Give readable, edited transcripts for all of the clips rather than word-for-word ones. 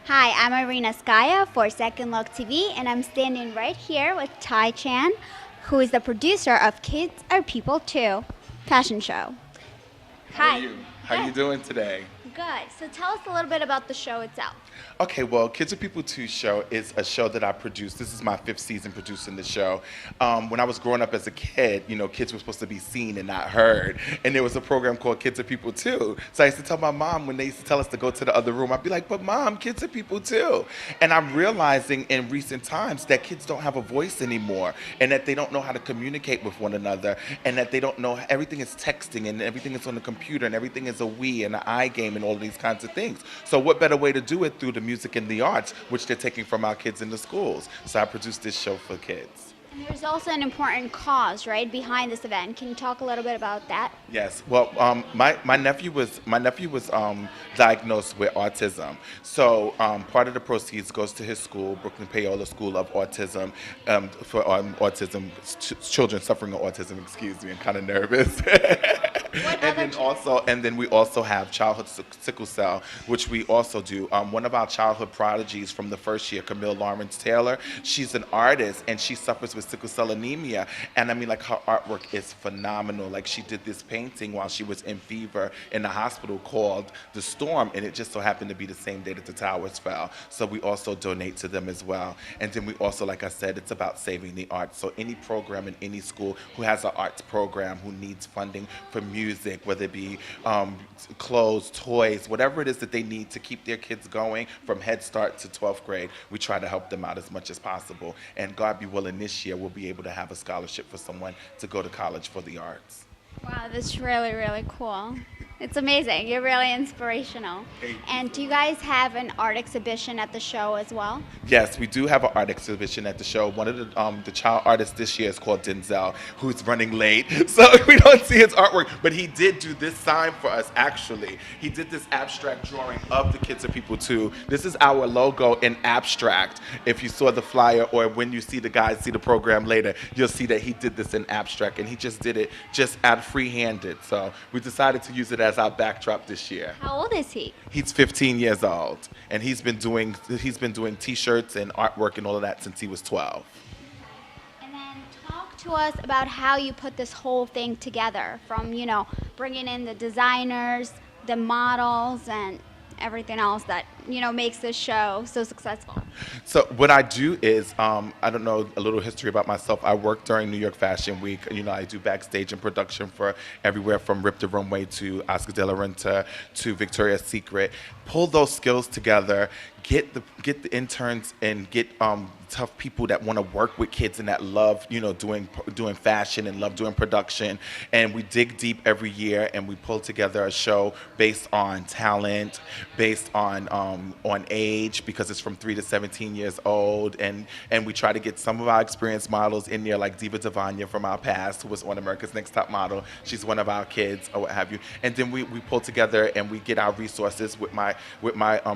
Hi, I'm Irina Skaya for Second Look TV, and I'm standing right here with Tai Chan, who is the producer of Kids Are People Too fashion show. How are Hi. you? How you Good. doing today? Good. So tell us a little bit about the show itself. Okay, well, Kids Are People 2 show is a show that I produced. This is my fifth season producing the show. When I was growing up as a kid, kids were supposed to be seen and not heard. And there was a program called Kids Are People 2. So I used to tell my mom when they used to tell us to go to the other room, I'd be like, but mom, kids are people too. And I'm realizing in recent times that kids don't have a voice anymore and that they don't know how to communicate with one another and that they don't know everything is texting and everything is on the computer and everything is a Wii and an iGame and all of these kinds of things. So what better way to do it through the music and the arts, which they're taking from our kids in the schools. So I produced this show for kids. And there's also an important cause, right, behind this event. Can you talk a little bit about that? Yes. Well, my nephew was diagnosed with autism. So part of the proceeds goes to his school, Brooklyn Payola School of Autism, for autism children suffering of autism. Excuse me, I'm kind of nervous. And then we also have childhood sickle cell, which we also do. One of our childhood prodigies from the first year, Camille Lawrence Taylor, she's an artist and she suffers with sickle cell anemia. And I mean, like, her artwork is phenomenal. Like, she did this painting while she was in fever in the hospital called The Storm, and it just so happened to be the same day that the towers fell. So we also donate to them as well. And then we also, like I said, it's about saving the arts. So any program in any school who has an arts program, who needs funding for music, whether it be clothes, toys, whatever it is that they need to keep their kids going from Head Start to 12th grade, we try to help them out as much as possible. And God be willing, this year we'll be able to have a scholarship for someone to go to college for the arts. Wow, that's really, really cool. It's amazing. You're really inspirational. Thank you. And do you guys have an art exhibition at the show as well? Yes, we do have an art exhibition at the show. One of the child artists this year is called Denzel, who's running late, so we don't see his artwork. But he did do this sign for us. Actually, he did this abstract drawing of the Kids Are People Too. This is our logo in abstract. If you saw the flyer, or when you see the guys see the program later, you'll see that he did this in abstract, and he just did it just out free-handed. So we decided to use it as our backdrop this year. How old is he? He's 15 years old, and he's been doing T-shirts and artwork and all of that since he was 12. And then talk to us about how you put this whole thing together, from, bringing in the designers, the models, and everything else that, makes this show so successful. So what I do is, I don't know, a little history about myself. I work during New York Fashion Week. I do backstage and production for everywhere from Rip the Runway to Oscar de la Renta to Victoria's Secret. Pull those skills together, get the interns and get tough people that want to work with kids and that love, doing fashion and love doing production. And we dig deep every year and we pull together a show based on talent, based on age, because it's from 3 to 17 years old, and we try to get some of our experienced models in there, like Diva Devanya from our past, who was on America's Next Top Model. She's one of our kids, or what have you. And then we pull together and we get our resources with my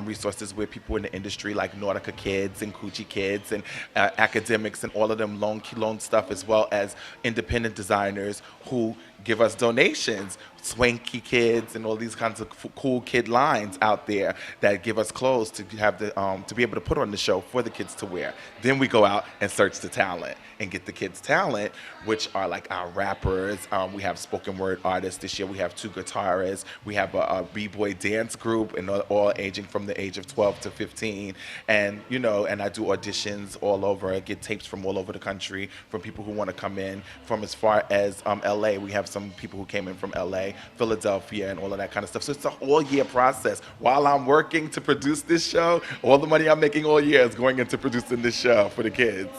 resources with people in the industry like Nautica Kids and Coochie Kids and academics and all of them loan stuff, as well as independent designers who give us donations, Swanky Kids and all these kinds of cool kid lines out there that give us clothes to have to be able to put on the show for the kids to wear. Then we go out and search the talent and get the kids' talent, which are like our rappers. We have spoken word artists. This year we have 2 guitarists. We have a b-boy dance group, and all aging from the age of 12 to 15. And and I do auditions all over. I get tapes from all over the country from people who want to come in from as far as LA. We have some people who came in from LA, Philadelphia, and all of that kind of stuff. So it's a all year process. While I'm working to produce this show, all the money I'm making all year is going into producing this show for the kids.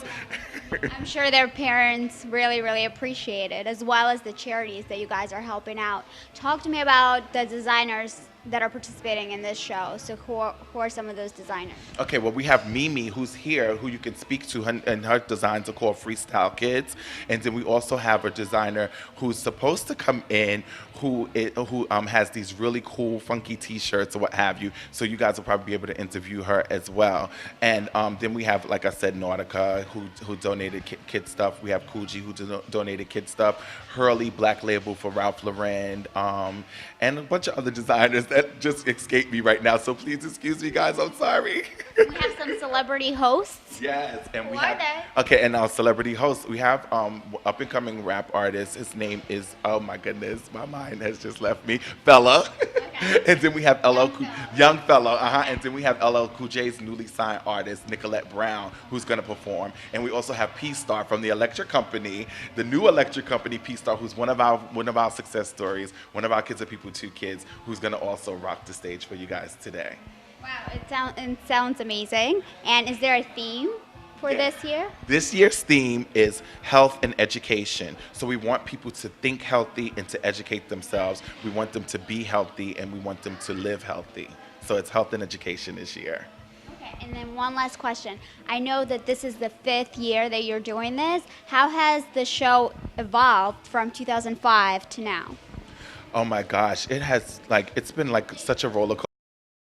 I'm sure their parents really, really appreciate it, as well as the charities that you guys are helping out. Talk to me about the designers that are participating in this show. So who are some of those designers? Okay, well, we have Mimi, who's here, who you can speak to, and her designs are called Freestyle Kids. And then we also have a designer who's supposed to come in, who has these really cool, funky T-shirts or what have you. So you guys will probably be able to interview her as well. And then we have, like I said, Nautica, who donated kid stuff. We have Coogee, who donated kid stuff. Hurley, Black Label for Ralph Lauren, and a bunch of other designers that just escaped me right now. So please excuse me, guys. I'm sorry. We have some celebrity hosts. Yes, and Who we are have they? okay, and our celebrity host. We have up and coming rap artist. His name is, oh my goodness, my mind has just left me. Fella, and then we have Young Fella, and then we have LL Cool J's newly signed artist Nicolette Brown, who's gonna perform, and we also have P Star from the Electric Company, the new Electric Company. P Star, who's one of our success stories, one of our Kids Are People 2 kids, who's gonna also rock the stage for you guys today. Wow, it sounds amazing. And is there a theme for Yeah. this year? This year's theme is health and education. So we want people to think healthy and to educate themselves. We want them to be healthy and we want them to live healthy. So it's health and education this year. Okay, and then one last question. I know that this is the 5th year that you're doing this. How has the show evolved from 2005 to now? Oh my gosh, it's been like such a roller coaster.